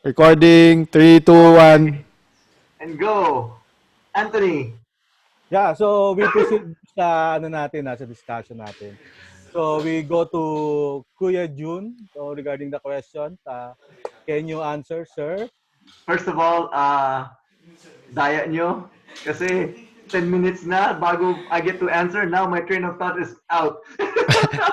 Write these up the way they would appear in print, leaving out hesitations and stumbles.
Recording, 3, 2, 1. And go. Anthony. Yeah, so we proceed sa sa discussion natin. So we go to Kuya Jun. So regarding the question, can you answer, sir? First of all, daya nyo. Kasi 10 minutes na bago I get to answer. Now my train of thought is out.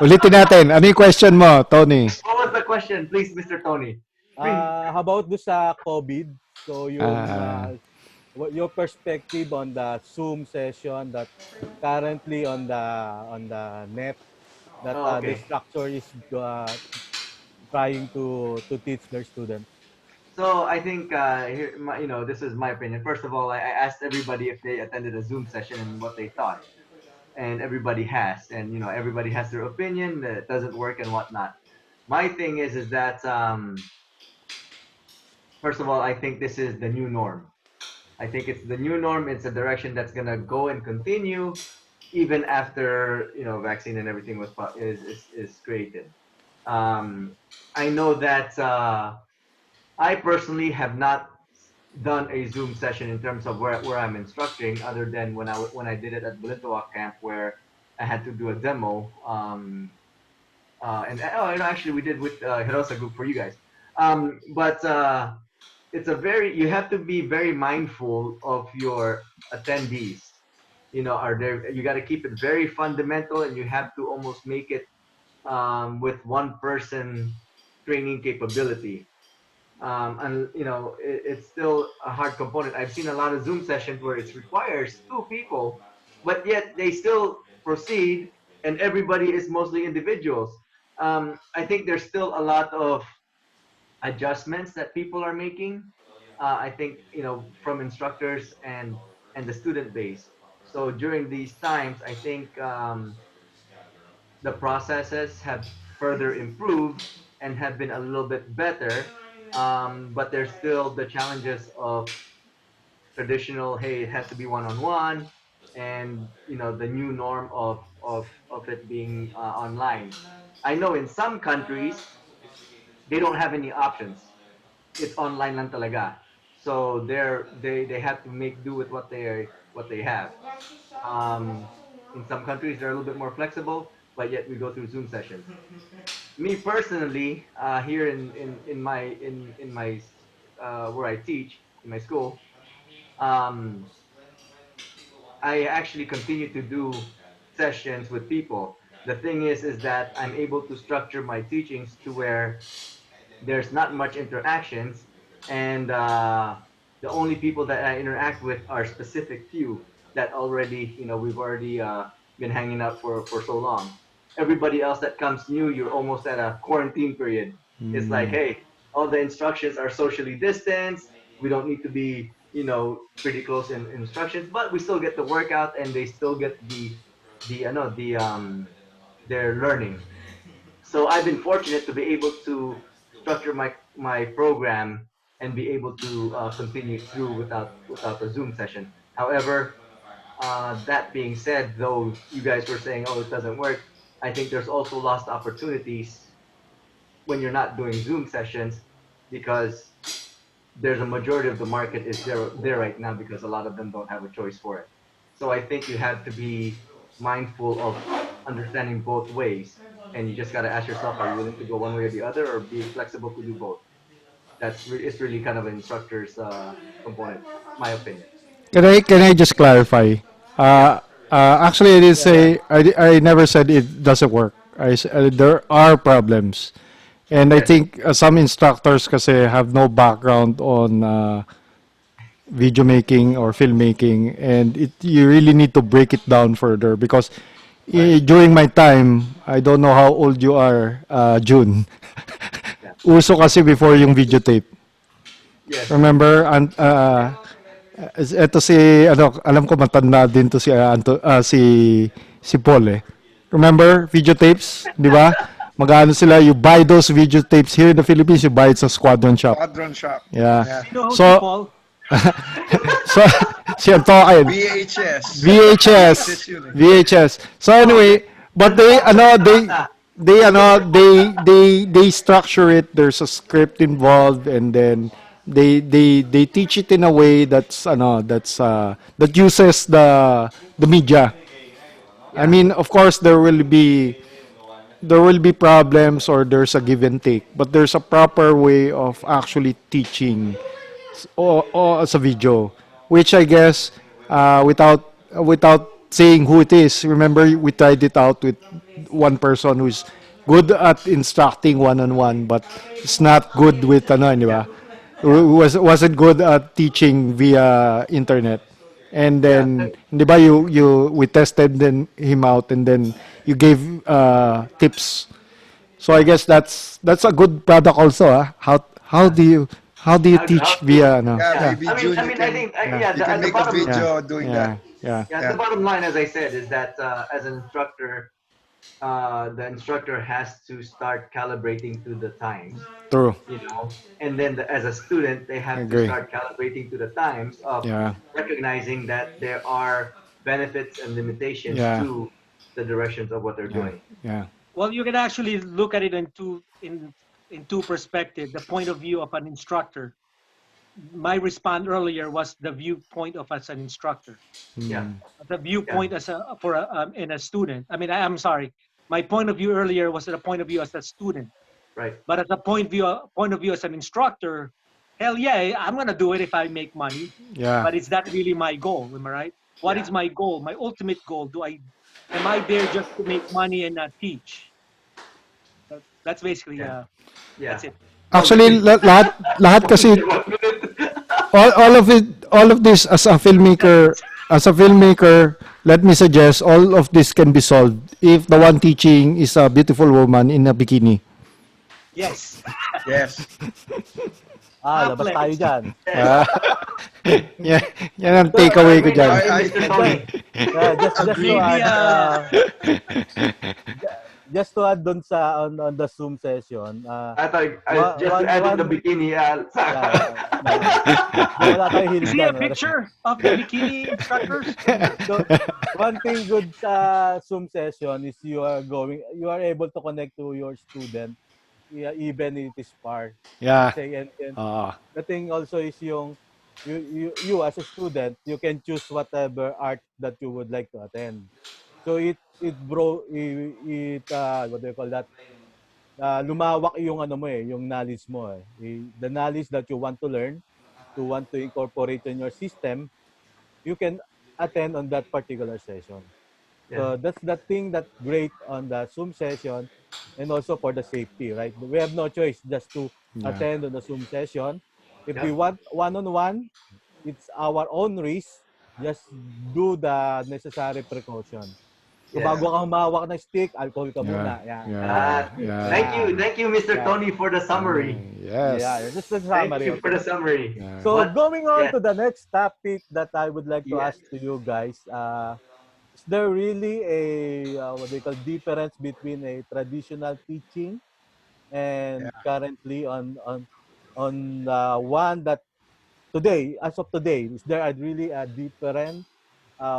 Ulitin natin. Ano yung question mo, Tony? What was the question, please, Mr. Tony? How about do sa COVID? So your perspective on the Zoom session that currently on the net that the Okay. structure is trying to teach their students. So I think this is my opinion. First of all, I asked everybody if they attended a Zoom session and what they thought, and everybody has, and everybody has their opinion that it doesn't work and whatnot. My thing is that first of all, I think this is the new norm. I think it's the new norm. It's a direction that's gonna go and continue even after vaccine and everything is created. I know that I personally have not done a Zoom session in terms of where I'm instructing, other than when I did it at Balintawak camp where I had to do a demo. Actually we did with Hirosa group for you guys. But you have to be very mindful of your attendees. You got to keep it very fundamental, and you have to almost make it with one person training capability. And it's still a hard component. I've seen a lot of Zoom sessions where it requires two people, but yet they still proceed, and everybody is mostly individuals. I think there's still a lot of adjustments that people are making. I think from instructors and the student base. So during these times, I think the processes have further improved and have been a little bit better. But there's still the challenges of traditional. Hey, it has to be one-on-one, and the new norm of it being online. I know in some countries they don't have any options. It's online lang talaga. So they have to make do with what they have. Um, in some countries they're a little bit more flexible, but yet we go through Zoom sessions. Me personally, here in my where I teach in my school, um, I actually continue to do sessions with people. The thing is that I'm able to structure my teachings to where there's not much interactions, and the only people that I interact with are specific few that already we've already been hanging out for so long. Everybody else that comes new, you're almost at a quarantine period. It's like, hey, all the instructions are socially distanced. We don't need to be pretty close in instructions, but we still get the workout, and they still get their learning. So I've been fortunate to be able to structure my program and be able to continue through without a Zoom session. However, that being said, though you guys were saying, oh, it doesn't work, I think there's also lost opportunities when you're not doing Zoom sessions, because there's a majority of the market is there right now, because a lot of them don't have a choice for it. So I think you have to be mindful of understanding both ways, and you just got to ask yourself, are you willing to go one way or the other, or be flexible to do both? It's really kind of an instructor's component, my opinion. Can I just clarify? Yeah. Actually, I did Yeah, yeah. say I never said it doesn't work. There are problems, and I Yes. think some instructors kasi have no background on video making or filmmaking, and you really need to break it down further because Right. during my time, I don't know how old you are, June. Yeah. Uso kasi before yung videotape. Yes. Remember, eto si alam ko matanda din to si si Paul eh. Remember videotapes, di ba? Magano sila, you buy those videotapes here in the Philippines, you buy it sa Squadron Shop. Quadron Shop. Yeah. Yeah. No, So Paul. so siya talking. VHS. VHS. unit. VHS. So anyway, but they structure it. There's a script involved, and then they teach it in a way that uses the media. I Yeah. mean, of course, there will be problems or there's a give and take, but there's a proper way of actually teaching or as a video, which I guess without saying who it is. Remember, we tried it out with one person who's good at instructing one on one, but it's not good with ano, di Yeah. ba? Yeah. Wasn't good at teaching via internet. And Yeah. then, di ba, we tested him out, and then you gave tips. So I Yeah. guess that's a good product also. Ah. How Yeah. do you How teach to? via ano? Yeah, Yeah, maybe June, I mean, I think, yeah, yeah. you can The make a bottom, yeah, video doing that. yeah, yeah, yeah, the Yeah, bottom line, as I said, is that as an instructor, the instructor has to start calibrating to the times, true. and then as a student, they I have to agree. start calibrating to the times of Yeah, recognizing that there are benefits and limitations yeah, to the directions of what they're yeah, doing. yeah, Well, you can actually look at it in two perspectives. The point of view of an instructor. My response earlier was the viewpoint of as an instructor. Yeah. The Yeah. viewpoint as a for a in a student. I mean, I'm sorry. My point of view earlier was the point of view as a student, Right. but as a point of view as an instructor, hell yeah, I'm gonna do it if I make money. yeah, But is that really my goal? Am I right? What is Yeah. my goal? My ultimate goal? Do I am I there just to make money and not teach? That's basically Yeah. that's Yeah. it. Well, Actually, between lahat kasi 1 minute. all of this as a filmmaker, let me suggest all of this can be solved if the one teaching is a beautiful woman in a bikini. Yes. yes. Labas tayo Topless. dyan. Yes. Yeah, yan ang So, takeaway ko Great dyan. question, I Mr. agree. Tony. just to Agree. Maybe add, just to add dun sa on the Zoom session, I thought just to one add in one the bikini. wala tayo hilig see a dyan. picture of the bikini instructors. So, one thing good sa Zoom session is you are able to connect to your student, yeah, even if it is far. Yeah. Kasi and Ah, the thing also is you as a student, you can choose whatever art that you would like to attend. So what do you call that? Lumawak yung ano mo yung knowledge mo eh. The knowledge that you want to learn, to want to incorporate in your system, you can attend on that particular session. Yeah. So that's the thing that great on the Zoom session, and also for the safety, right? We have no choice just to yeah. attend on the Zoom session. If we Yep. want one-on-one, it's our own risk. Just do the necessary precaution. So Yes. bago ka humawak ng stick, alcohol ka Yeah. muna. Yan. Yeah. Yeah. Thank you, Mr. Yeah. Tony, for the summary. Yes. Yeah, just the Thank summary. you for the summary. Yeah. So What? going on Yeah. to the next topic that I would like to Yes. ask to you guys, is there really a what they call difference between a traditional teaching and Yeah. currently on one that today, as of today, is there really a different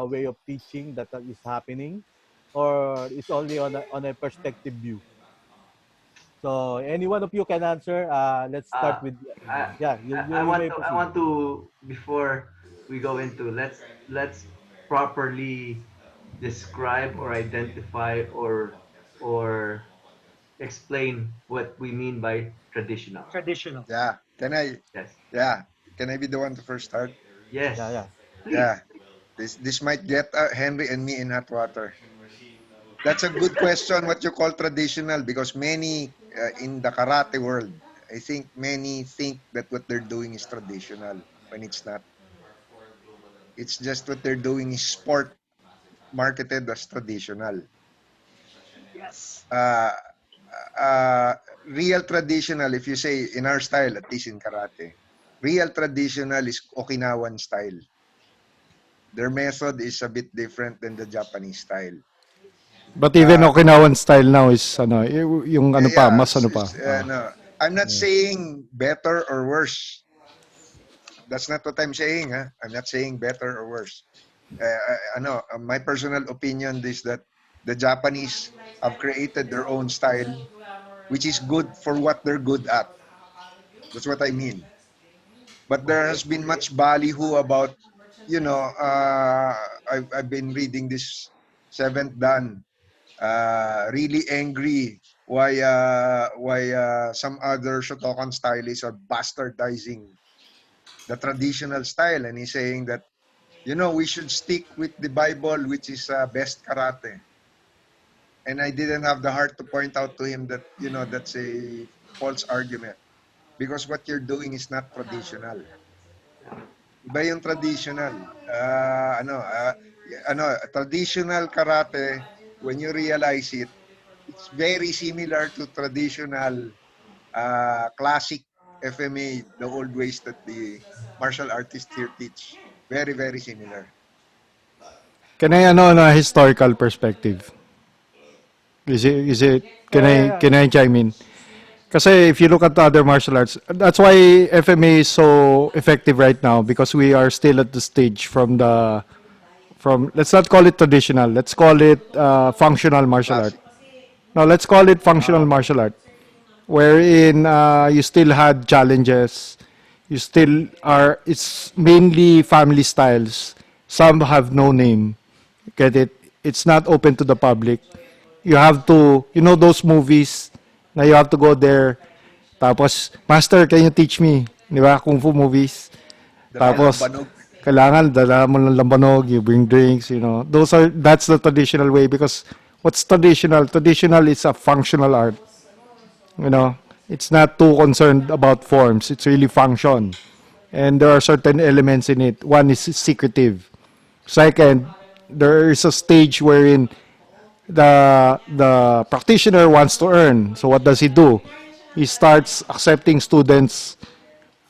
way of teaching that is happening, or it's only on a perspective view? So any one of you can answer. Let's start Uh, with I, yeah. You may I proceed. want to before we go into let's properly describe or identify or explain what we mean by traditional. Traditional. Yeah. Yes. Yeah. Can I be the one to first start? Yes. Yeah, yeah. Yeah. Please. This might get Henry and me in hot water. That's a good question. What you call traditional? Because many in the karate world, I think many think that what they're doing is traditional when it's not. It's just what they're doing is sport marketed as traditional. Yes. Uh, uh, Real traditional, if you say in our style, at least in karate, real traditional is Okinawan style. Their method is a bit different than the Japanese style. But even Uh, Okinawan style now is yung ano pa, yeah, mas ano pa. no, I'm not Yeah. saying better or worse. That's not what I'm saying. Huh? I'm not saying better or worse. My personal opinion is that the Japanese have created their own style, which is good for what they're good at. That's what I mean. But there has been much ballyhoo about, you know, I've been reading this Seventh Dan, really angry why some other Shotokan stylists are bastardizing the traditional style, and he's saying that, you know, we should stick with the Bible, which is best karate. And I didn't have the heart to point out to him that, you know, that's a false argument, because what you're doing is not traditional. Iba yung traditional. Traditional karate, when you realize it, it's very similar to traditional classic FMA, the old ways that the martial artists here teach. Very, very similar. Can I ano na historical perspective? Is it Yeah. can I chime in? Kasi if you look at the other martial arts, that's why FMA is so effective right now because we are still at the stage from let's not call it traditional, let's call it functional martial art. Classic. No, let's call it functional Okay. martial art, wherein you still had challenges, you still are. It's mainly family styles. Some have no name. Get it? It's not open to the public. You have to, you know those movies na you have to go there. Tapos, Master, can you teach me? Di ba? Kung Fu movies. Dala Tapos, lambanog. kailangan dala mo ng lambanog, you bring drinks, you know. That's the traditional way because what's traditional? Traditional is a functional art. You know, it's not too concerned about forms. It's really function. And there are certain elements in it. One is secretive. Second, there is a stage wherein the practitioner wants to earn. So what does he do? He starts accepting students,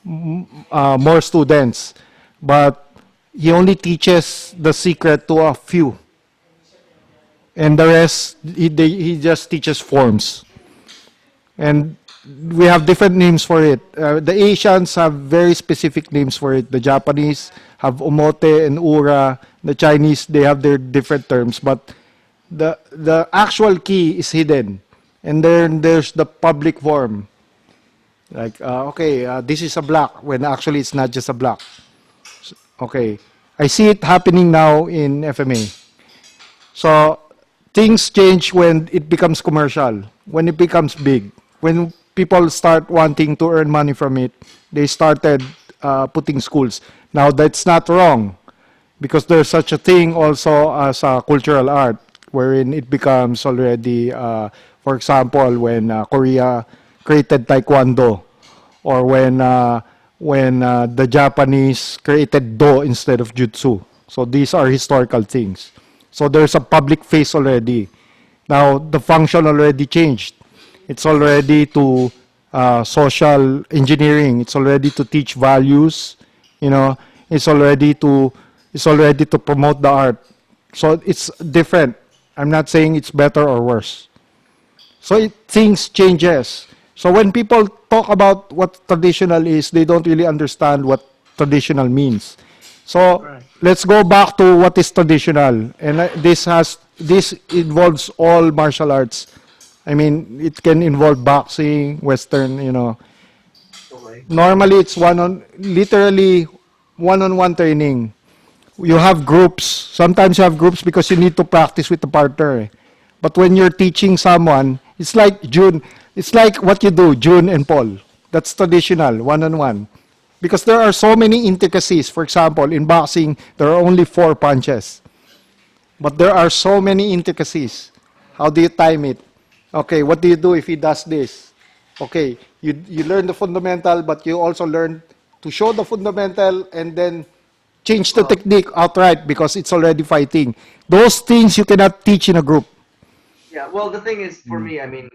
more students, but he only teaches the secret to a few, and the rest he just teaches forms. And we have different names for it. The Asians have very specific names for it. The Japanese have omote and ura. The Chinese, they have their different terms, but the actual key is hidden. And then there's the public form. Like, okay, this is a block when actually it's not just a block. Okay. I see it happening now in FMA. So things change when it becomes commercial, when it becomes big. When people start wanting to earn money from it, they started putting schools. Now that's not wrong because there's such a thing also as a cultural art wherein it becomes already, for example, when Korea created Taekwondo or when the Japanese created Do instead of Jutsu. So these are historical things. So there's a public face already. Now the function already changed. It's already to social engineering. It's already to teach values. You know, it's already to promote the art. So it's different. I'm not saying it's better or worse. So things changes. So when people talk about what traditional is, they don't really understand what traditional means. So Right. let's go back to what is traditional, and this involves all martial arts. I mean, it can involve boxing, Western, you know. Totally. Normally, it's literally one-on-one training. You have groups. Sometimes you have groups because you need to practice with the partner. Eh. But when you're teaching someone, it's like what you do, Jun and Paul. That's traditional, one-on-one. Because there are so many intricacies. For example, in boxing, there are only 4 punches. But there are so many intricacies. How do you time it? Okay, what do you do if he does this? Okay, you learn the fundamental, but you also learn to show the fundamental and then change the Well, technique outright because it's already fighting. Those things you cannot teach in a group. yeah. Well, the thing is, for me, I mean,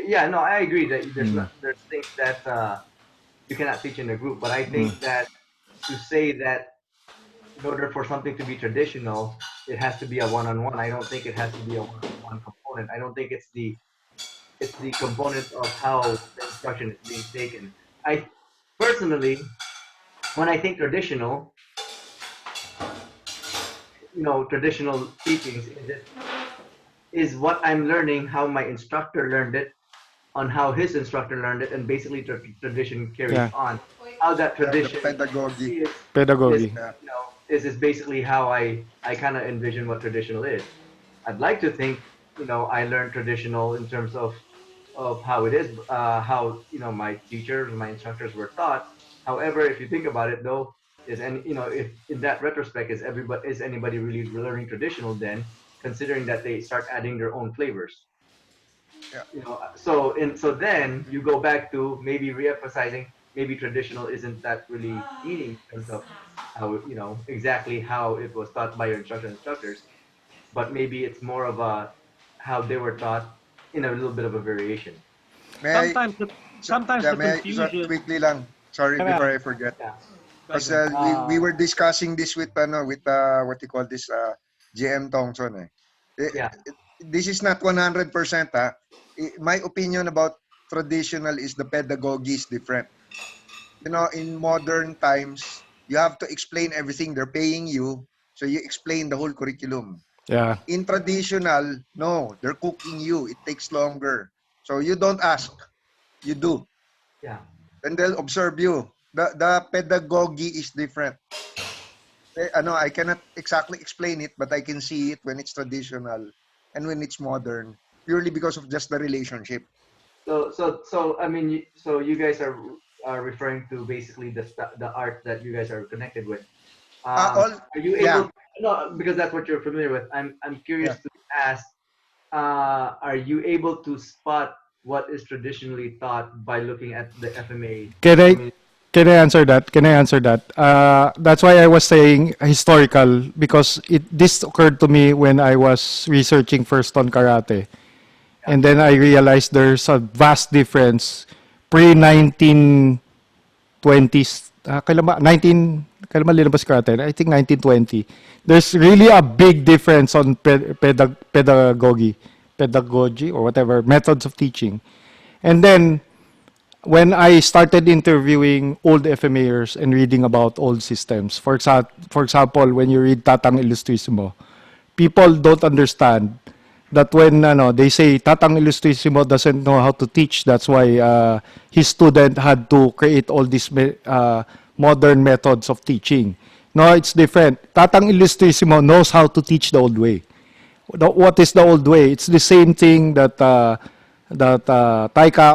yeah, no, I agree that there's things that you cannot teach in a group, but I think that to say that in order for something to be traditional, it has to be a one-on-one. I don't think it has to be a one-on-one component. I don't think it's the component of how the instruction is being taken. I personally, when I think traditional, traditional teachings is what I'm learning, how my instructor learned it, on how his instructor learned it, and basically tradition carries Yeah. on. how that The tradition pedagogy. is Pedagogy. Yeah. is basically how I kind of envision what traditional is. I'd like to think, I learned traditional in terms of how it is, how my teachers, my instructors were taught. However, if you think about it, though, if in that retrospect, is anybody really learning traditional then, considering that they start adding their own flavors? Yeah. So then you go back to maybe reemphasizing maybe traditional isn't that really meaning in terms of how exactly how it was taught by your instructors, but maybe it's more of a how they were taught in a little bit of a variation. May I, Sometimes the sometimes yeah, the may I, so confusion. quickly lang. Sorry, Yeah, before I forget. Yeah, Go ahead, Because go ahead. we were discussing this with what you call this GM Tongson eh. yeah, This is not 100% My opinion about traditional is the pedagogy is different. In modern times, you have to explain everything. They're paying you, so you explain the whole curriculum. Yeah. In traditional, no, they're cooking you. It takes longer. So you don't ask, you do. yeah. Then they'll observe you. The pedagogy is different. I cannot exactly explain it, but I can see it when it's traditional and when it's modern, purely because of just the relationship. So I mean, so you guys are referring to basically the art that you guys are connected with. All, Are you yeah, able? No, because that's what you're familiar with. I'm yeah. curious to ask. Are you able to spot what is traditionally taught by looking at the FMA Can I community? can I answer that? Can I answer that? That's why I was saying historical because this occurred to me when I was researching first on karate, and then I realized there's a vast difference pre 1920s. Kailan ba? 19 kailan ba linabas karate? I think 1920. There's really a big difference on pedagogy or whatever methods of teaching, and then when I started interviewing old FMAers and reading about old systems, for example, when you read Tatang Ilustrisimo, people don't understand that when they say Tatang Ilustrisimo doesn't know how to teach, that's why his student had to create all these modern methods of teaching. No, it's different. Tatang Ilustrisimo knows how to teach the old way. What is the old way? It's the same thing that Taika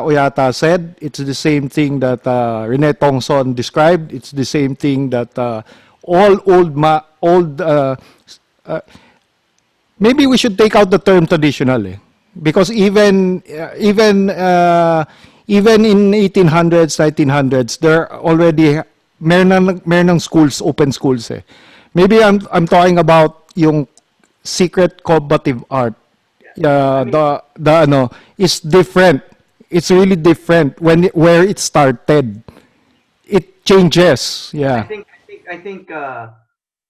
Oyata said. It's the same thing that Rene Tongson described. It's the same thing that all old. Maybe we should take out the term traditional, because even in 1800s, 1900s, there are already meron ng schools, open schools eh. Maybe I'm talking about yung secret combative art. I mean, The is different. It's really different where it started. It changes. I Yeah. think I think I think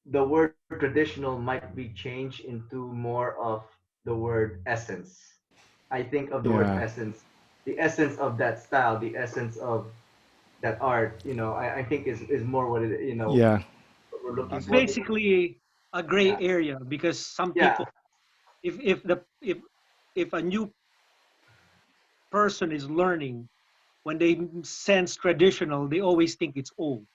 the word traditional might be changed into more of the word essence. I think of the word Yeah. essence, the essence of that style, the essence of that art. I think is more what Yeah. what we're looking It's for. Possibly. basically a gray Yeah, area because some yeah, people, if a new person is learning, when they sense traditional, they always think it's old.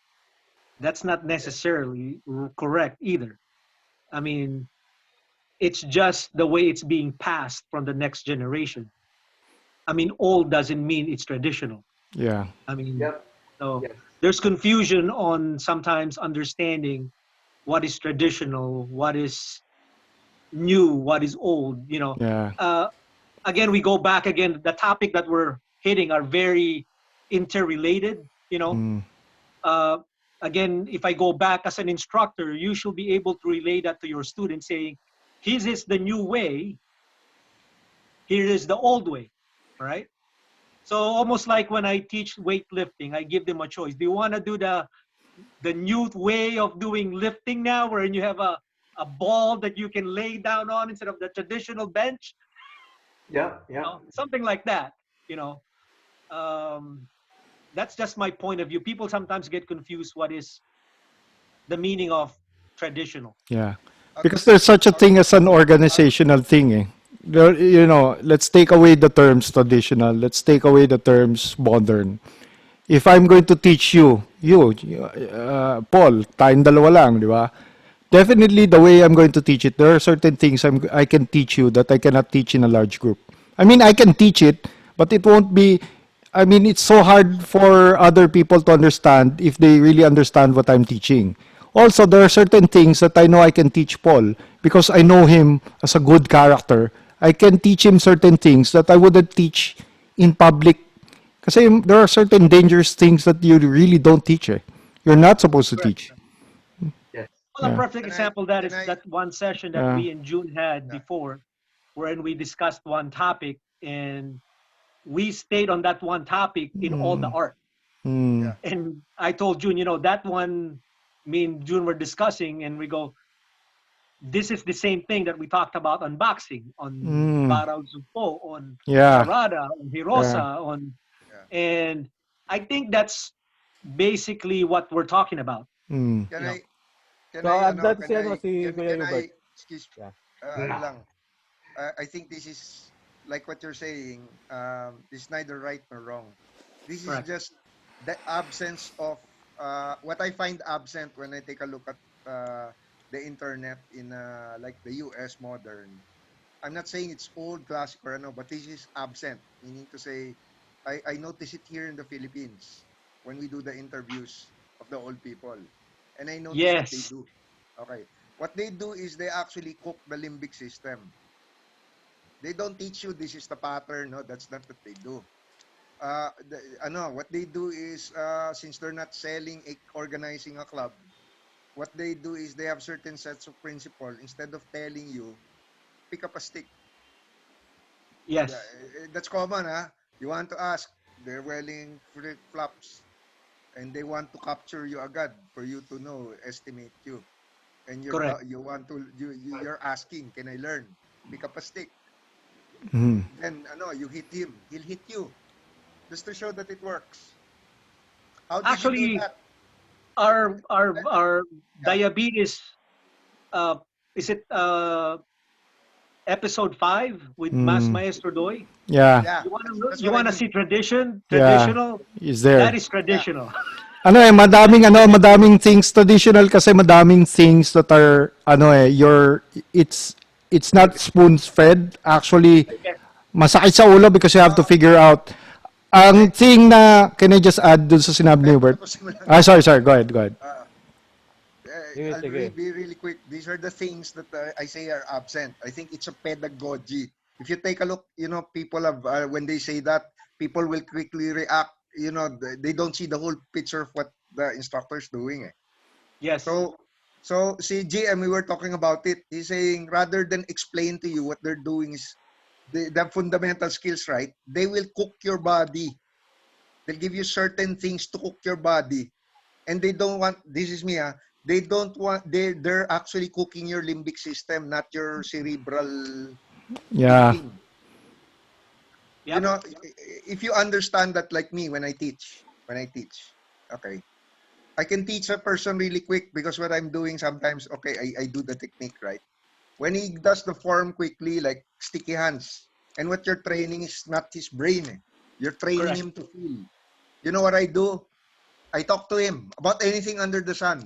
That's not necessarily correct either. I mean, it's just the way it's being passed from the next generation. I mean, old doesn't mean it's traditional. Yeah. I mean, yep, so yes, there's confusion on sometimes understanding what is traditional, what is new, what is old. Yeah. Uh, again, we go back again. The topic that we're hitting are very interrelated. Mm. Uh, again, if I go back as an instructor, you should be able to relay that to your students, saying, "His is the new way. Here is the old way." Right? So almost like when I teach weightlifting, I give them a choice. Do you want to do the new way of doing lifting now, where you have a ball that you can lay down on instead of the traditional bench? yep, yep. Something like that. You know, um, that's just my point of view. People sometimes get confused what is the meaning of traditional. Yeah. Ag- Because there's such a thing as an organizational thing. Let's take away the terms traditional. Let's take away the terms modern. if I'm going to teach you, Paul, tayong dalawa lang, di ba? Definitely the way I'm going to teach it, there are certain things I can teach you that I cannot teach in a large group. I mean, I can teach it, but it won't be, I mean, it's so hard for other people to understand if they really understand what I'm teaching. Also, there are certain things that I know I can teach Paul because I know him as a good character. I can teach him certain things that I wouldn't teach in public. Kasi there are certain dangerous things that you really don't teach. You're not supposed to Correct. teach. Yes. Well, a Yeah. perfect Can I, example of that can is I, that one session that Yeah. we and June had yeah. before, wherein we discussed one topic and we stayed on that one topic in all the art. Mm. Yeah. And I told June, that one, me and June were discussing, and we go, this is the same thing that we talked about on boxing, on Mm. Barao Zumpo, on Yeah. Charada, on Yeah. Hirosa, on, Yeah. and I think that's basically what we're talking about. Mm. Can You know, I, can So, I, ano, dati si, si Kuya can Hubert. I, excuse, Yeah. ano No. lang, I think this is like what you're saying. This is neither right nor wrong. This is correct. just the absence of what I find absent when I take a look at the internet in like the US modern. I'm not saying it's old classic or no, but this is absent. Meaning to say, I notice it here in the Philippines when we do the interviews of the old people, and I notice what they Yes. do. Okay, what they do is they actually cook the limbic system. They don't teach you this is the pattern. No, that's not what they do. What they do is since they're not selling, organizing a club, what they do is they have certain sets of principle. Instead of telling you, pick up a stick. Yes. That's common, huh? You want to ask, they're wearing flip flops, and they want to capture you agad for you to know, estimate you, and Correct. you want to you're asking, can I learn? Pick up a stick. Mm. Then you hit him, he'll hit you, just to show that it works. How did you do Actually, that? our Yeah, diabetes, uh is it episode 5 with Mas Mm. Maestro Doy? Yeah. yeah, You want to that's you what I want to mean. see tradition, Yeah. traditional? Is That there. is Yeah, traditional. Madaming things traditional kasi madaming things that are it's not spoon fed actually Yes. masakit sa ulo because you have to uh, figure out ang eh, thing na can I just add dun sa sinabi ni Hubert. tapusin mo lang. Sorry, go ahead. Uh, Sige, I'll sige. be really quick. These are the things that I say are absent. I think it's a pedagogy. If you take a look, people have when they say that, people will quickly react. They don't see the whole picture of what the instructor's doing. Yes. So see GM, we were talking about it. He's saying rather than explain to you what they're doing is the fundamental skills, right? They will cook your body. They'll give you certain things to cook your body, and they don't want. This is me, they don't want. They're actually cooking your limbic system, not your cerebral Yeah. thinking. You Yep. know, if you understand that, like me, when I teach, okay, I can teach a person really quick because what I'm doing sometimes, okay, I do the technique, right? When he does the form quickly, like sticky hands, and what you're training is not his brain. You're training Correct. him to feel. You know what I do? I talk to him about anything under the sun.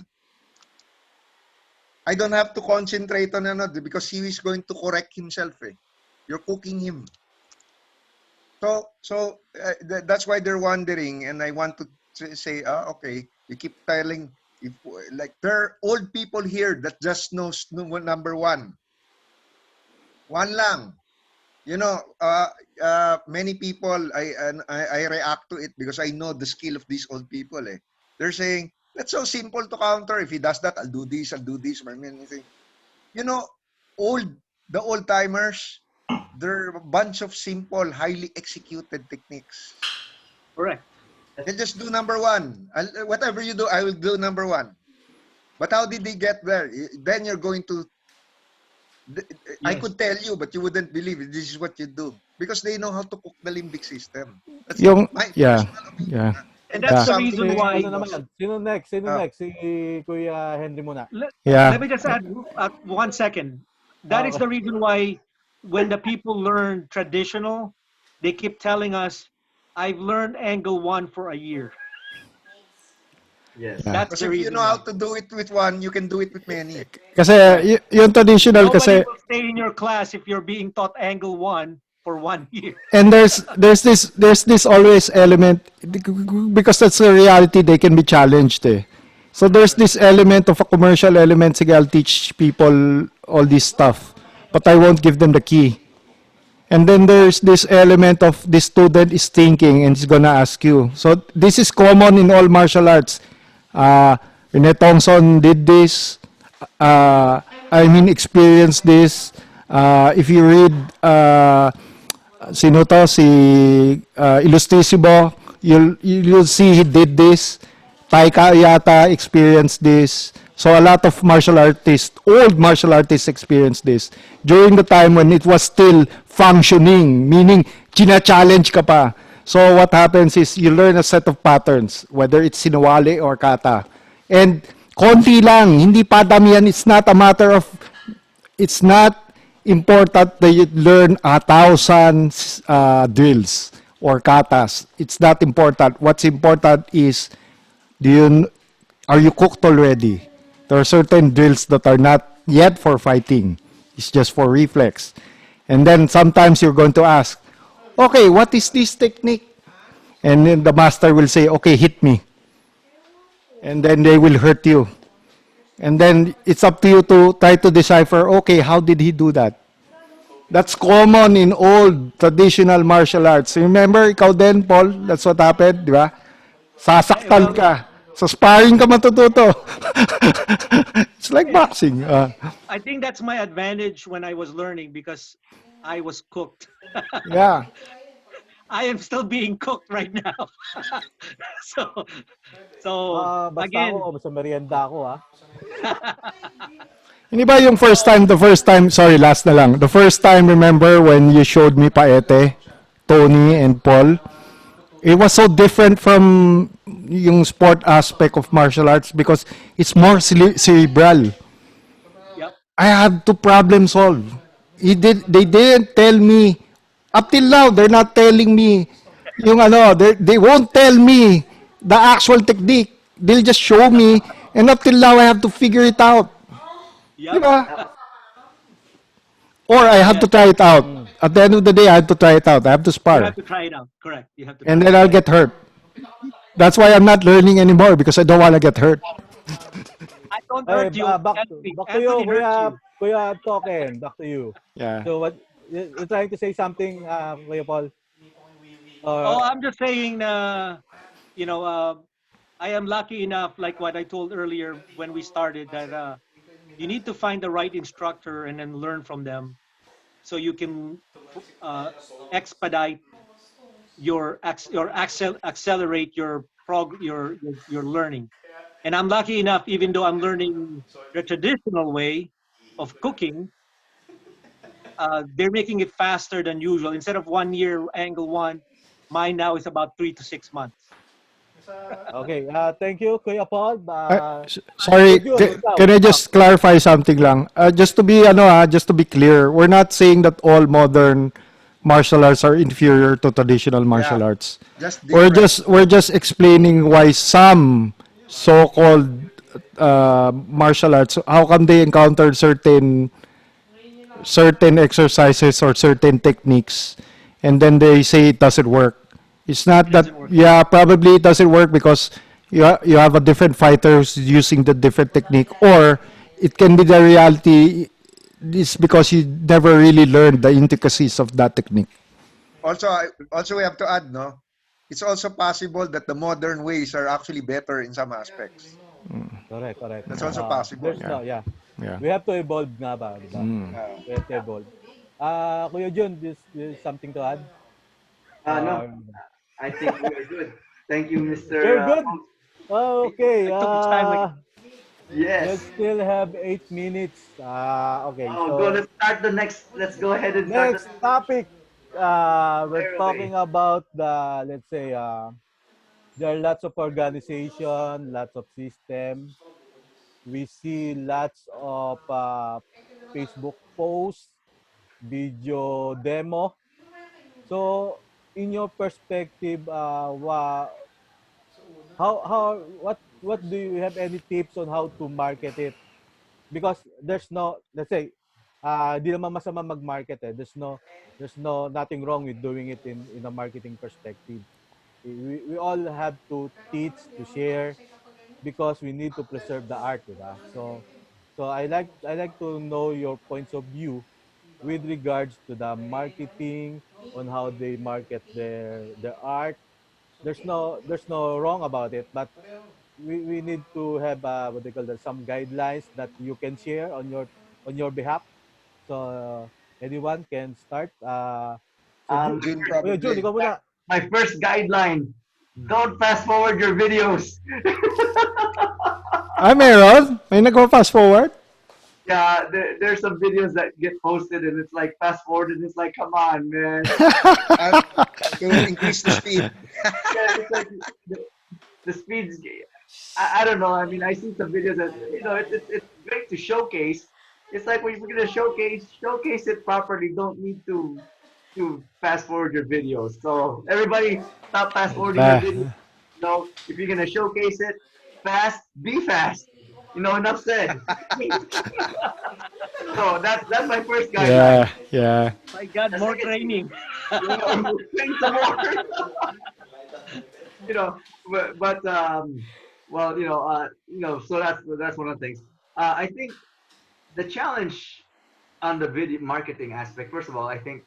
I don't have to concentrate on another because he is going to correct himself. You're cooking him. That's why they're wondering, and I want to say, okay, you keep telling, if like there are old people here that just knows number one lang. Many people I react to it because I know the skill of these old people. They're saying that's so simple to counter. If he does that, I'll do this. I'll do this. I mean, you know, old the old timers, they're a bunch of simple, highly executed techniques. Correct. They'll just do number one. Whatever you do, I will do number one. But how did they get there? Then you're going to. I Yes. could tell you, but you wouldn't believe it. This is what you do because they know how to cook the limbic system. That's Yung my yeah. personal opinion, Yeah. And and that's that's Yeah. the something reason Si, most why. ano famous. naman? Sino next? Sino Uh, next? Si Kuya Henry muna. Let, Yeah. let me just add 1 second. That is Okay. the reason why when the people learn traditional, they keep telling us, I've learned angle 1 for a year. Yes. Yeah. That's Because the if you reason know how why. to do it with one, you can do it with many. Kasi Right. yung traditional Nobody kasi, will stay in your class if you're being taught angle one for 1 year. and there's this always element, because that's the reality, they can be challenged eh. So there's this element of a commercial element. Sige, I'll teach people all this stuff, but I won't give them the key. And then there's this element of the student is thinking and is gonna ask you. So this is common in all martial arts. Uh, Rene Thompson did this. Experienced this. If you read sino to, si Ilustrisimo, you'll see he did this. Taika yata experienced this. So a lot of martial artists, old martial artists experienced this during the time when it was still functioning, meaning china-challenge ka pa. So what happens is you learn a set of patterns, whether it's sinuwali or kata. And konti lang, hindi pa damihan. It's not important that you learn 1,000 drills or katas. It's not important. What's important is, do you are you cooked already? There are certain drills that are not yet for fighting. It's just for reflex. And then sometimes you're going to ask, okay, what is this technique? And then the master will say, okay, hit me. And then they will hurt you. And then it's up to you to try to decipher, okay, how did he do that? That's common in old traditional martial arts. Remember, ikaw din, Paul, that's what happened, di ba? Sasaktan Well, ka. Sa sparring ka matututo. It's like boxing. I think that's my advantage when I was learning because I was cooked. Yeah. I am still being cooked right now. so, so Basta again, ako, sa merienda ako Hindi ba yung the first time, sorry, last na lang. The first time, remember when you showed me Paete, Tony, and Paul? It was so different from yung sport aspect of martial arts because it's more cerebral. yep. I had to problem solve. They didn't tell me, up till now, they're not telling me, they won't tell me the actual technique. They'll just show me, and up till now, I have to figure it out. Di Yep. ba? Or I have to Yes. try it out. At the end of the day, I have to try it out. I have to You spar. have to try it out. Correct. You have to And try then it I'll out. get hurt. That's why I'm not learning anymore because I don't want to get hurt. I don't Hey, hurt you. back to you, Anthony hurt you. Kuya Token. Back to you. Yeah. So what you're trying to say something, Kuya Paul? Oh, Or I'm just saying, you know, I am lucky enough, like what I told earlier when we started, that you need to find the right instructor and then learn from them so you can expedite accelerate your learning. And I'm lucky enough, even though I'm learning the traditional way of cooking, they're making it faster than usual. Instead of 1 year angle one, mine now is about 3 to 6 months. okay, thank you, Kuya Paul. Sorry, Kuya Jun, what's up? can I What's up? just clarify something lang? Just to be clear, we're not saying that all modern martial arts are inferior to traditional Yeah, martial arts. just We're different. just we're just explaining why some so-called martial arts, how come they encountered certain exercises or certain techniques, and then they say it doesn't work. It's not It that, doesn't work. yeah, probably it doesn't work because you have a different fighter who's using the different technique, or it can be the reality is because you never really learned the intricacies of that technique. Also we have to add, no, it's also possible that the modern ways are actually better in some aspects. Correct, correct. That's also possible. There's no, yeah. Yeah. We have to evolve nga ba, di ba? Yeah. We have to evolve. Kuya Jun, this something to add? No, Or I think we're good. Thank you, you're Mr. good? Okay, I took his time like we Yes. still have 8 minutes. Okay, Oh, go. so Let's start the next. Let's go ahead and start the next topic. We're fire talking away. about let's say, there are lots of organization, lots of system. We see lots of Facebook posts, video demo. So, in your perspective, how what what do you have any tips on how to market it? Because there's no, let's say, di naman masama mag-market eh. There's no nothing wrong with doing it in a marketing perspective. We all have to teach, to share, because we need to preserve the art, di ba? So I like to know your points of view with regards to the marketing, on how they market their art. There's no wrong about it, but we need to have what they call that, some guidelines that you can share on your behalf. So anyone can start. So Um, June Kuya Jun, probably. ikaw muna. my first guideline: don't fast forward your videos. Meron? May nagpa-fast forward? Yeah, there's some videos that get posted and it's like fast forward and it's like, come on, man. Uh, to increase the speed. Yeah, it's like the speeds. I don't know. I mean, I see some videos that it's great to showcase. It's like when you're gonna showcase it properly. Don't need to fast forward your videos. So everybody, stop fast forwarding your Bah. videos. If you're gonna showcase it fast, be fast. Enough said. So that's my first guideline. Yeah, yeah. My God, The more second thing, training. train some more. you know, but well, so that's one of the things. I think the challenge on the video marketing aspect. First of all, I think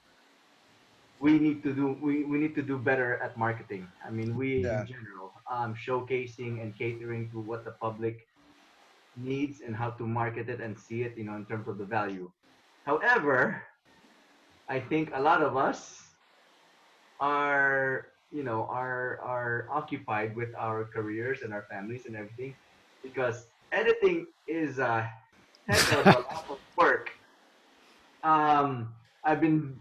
we need to do better at marketing. I mean, we in Yeah. general, showcasing and catering to what the public needs and how to market it and see it, in terms of the value. However, I think a lot of us are occupied with our careers and our families and everything, because editing is a heck of a lot of work. I've been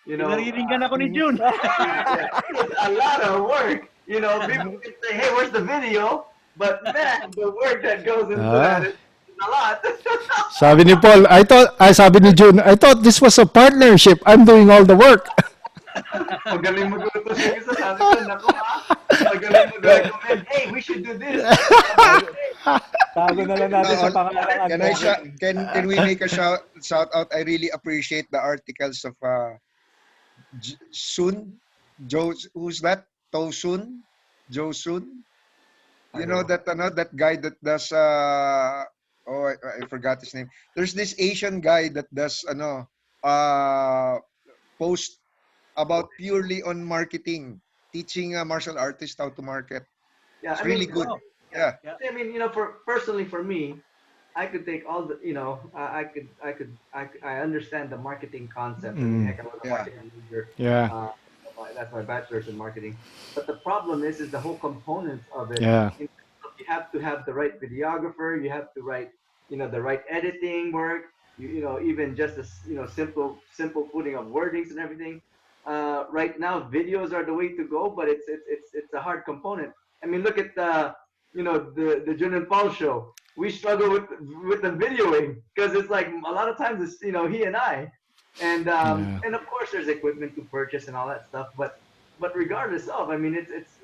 Pinariringan ako ni June. yeah, it's a lot of work. People can say, hey, where's the video? But man, the work that goes into that Ah. is a lot. Sabi ni Paul, sabi ni June, I thought this was a partnership. I'm doing all the work. Magaling magluto siya isa. Sabi ko, naku ha, magaling No, mag-recommend. Hey, we should do this. Tago, tago na lang no, natin sa pangalan ng can I uncommon. can we make a shout out? I really appreciate the articles of Sun Joe. Who's that? Tosun, Joe Sun. I You don't know know. that guy that does oh, I forgot his name. There's this Asian guy that does post about purely on marketing, teaching martial artists how to market. Yeah, It's I really mean, good. Oh, yeah. Yeah, yeah. I mean, for me, I could take all the, I understand the marketing concepts. I mean, Mm, heck, I was a yeah, marketing major. yeah, Uh, that's my bachelor's in marketing. But the problem is the whole components of it. yeah, You have to have the right videographer. You have to write, the right editing work. Even just a simple putting of wordings and everything. Right now, videos are the way to go, but it's a hard component. I mean, look at the Jun and Paul show. We struggle with the videoing because it's like a lot of times it's he and I, and yeah. and of course there's equipment to purchase and all that stuff. But regardless of, I mean, it's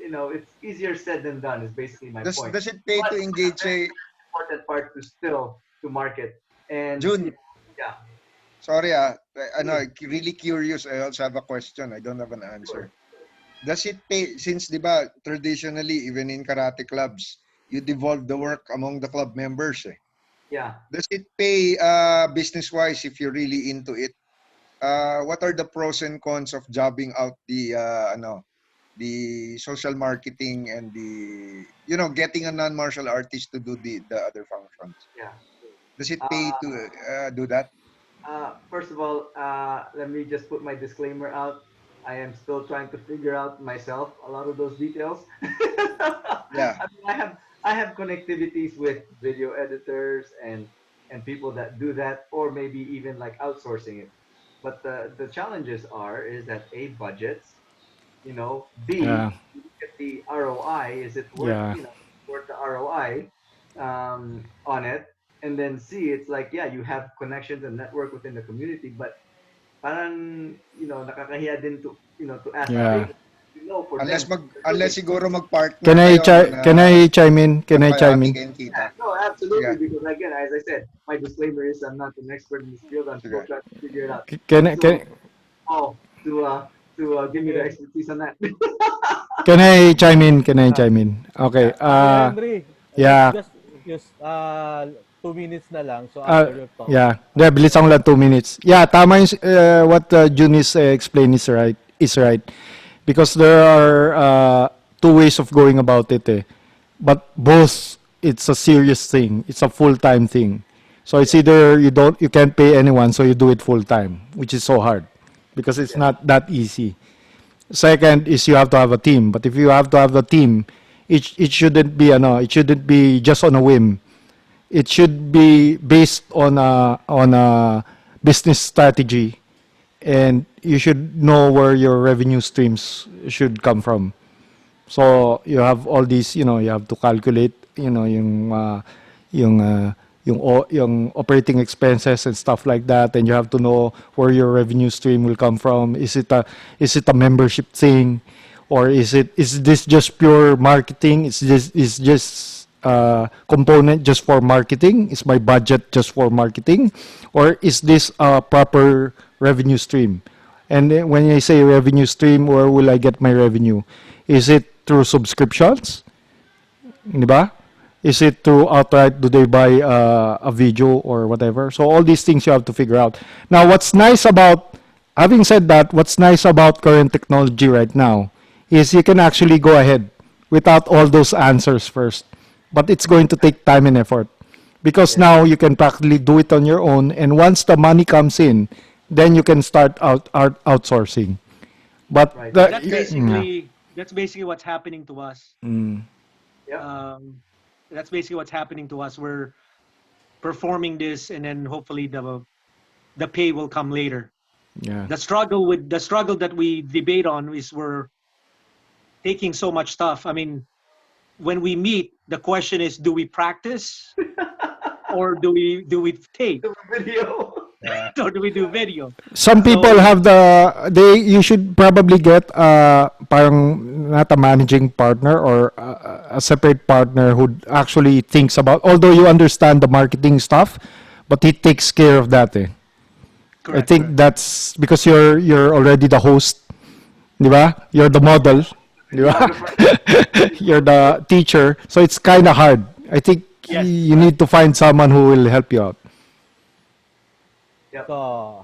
easier said than done. Is basically my point. does it pay But to it's a engage very a important part to market. And June? yeah, Sorry, I know, mm, really curious. I also have a question. I don't have an sure. answer. Does it pay, since, di ba, traditionally, even in karate clubs, you devolve the work among the club members, eh. Yeah. Does it pay business-wise if you're really into it? What are the pros and cons of jobbing out the social marketing and getting a non-martial artist to do the other functions? Yeah. Does it pay Uh, to do that? First of all, let me just put my disclaimer out. I am still trying to figure out myself a lot of those details. Yeah. I mean, I have connectivities with video editors and people that do that, or maybe even like outsourcing it. But the challenges is that A, budgets, Yeah, B, you look at the ROI. Is it yeah, worth the ROI on it? And then C, it's like, yeah, you have connections and network within the community, but parang nakakahiya din to to ask a yeah, favor. you know, for Unless them. unless siguro mag-partner Can I kayo can I chime in? Can I chime in? kayong kita. No, absolutely. Yeah. Because again, as I said, my disclaimer is I'm not an expert in this field. I'm still Sige. trying to figure it out. Can I- So, can oh, to give me the expertise on that. can I chime in? Can I chime in? Okay. Henry, yeah. just 2 minutes na lang. So after your talk. Yeah. Bilisan ko lang 2 minutes. Yeah, tama yung, what Jun is explained is right. Is right. Because there are two ways of going about it. But both, it's a serious thing. It's a full-time thing. So it's either you can't pay anyone, so you do it full-time, which is so hard because it's not that easy. Second is you have to have a team. But if you have to have a team, it shouldn't be it shouldn't be just on a whim. It should be based on a business strategy, and you should know where your revenue streams should come from. So you have all these, you have to calculate, yung operating expenses and stuff like that, and you have to know where your revenue stream will come from. Is it a membership thing, or is this just pure marketing? Is just component just for marketing? Is my budget just for marketing, or is this a proper revenue stream? And then when I say revenue stream, where will I get my revenue? Is it through subscriptions? Di ba? Is it through outright, do they buy a video or whatever? So all these things you have to figure out. Now, having said that, what's nice about current technology right now is you can actually go ahead without all those answers first. But it's going to take time and effort. Because now you can practically do it on your own, and once the money comes in, then you can start outsourcing. But Right. That's basically what's happening to us. Yeah. That's basically what's happening to us. We're performing this, and then hopefully the pay will come later. yeah. The struggle that we debate on is we're taking so much stuff. I mean, when we meet, the question is, do we practice or do we tape Video. or do we do video? Some people have you should probably get parang not a managing partner or a separate partner who actually thinks about, although you understand the marketing stuff, but he takes care of that. I Correct. think that's because you're already the host, di ba? You're the model, di ba? You're the teacher, so it's kind of hard. I think Yes. you need to find someone who will help you out. So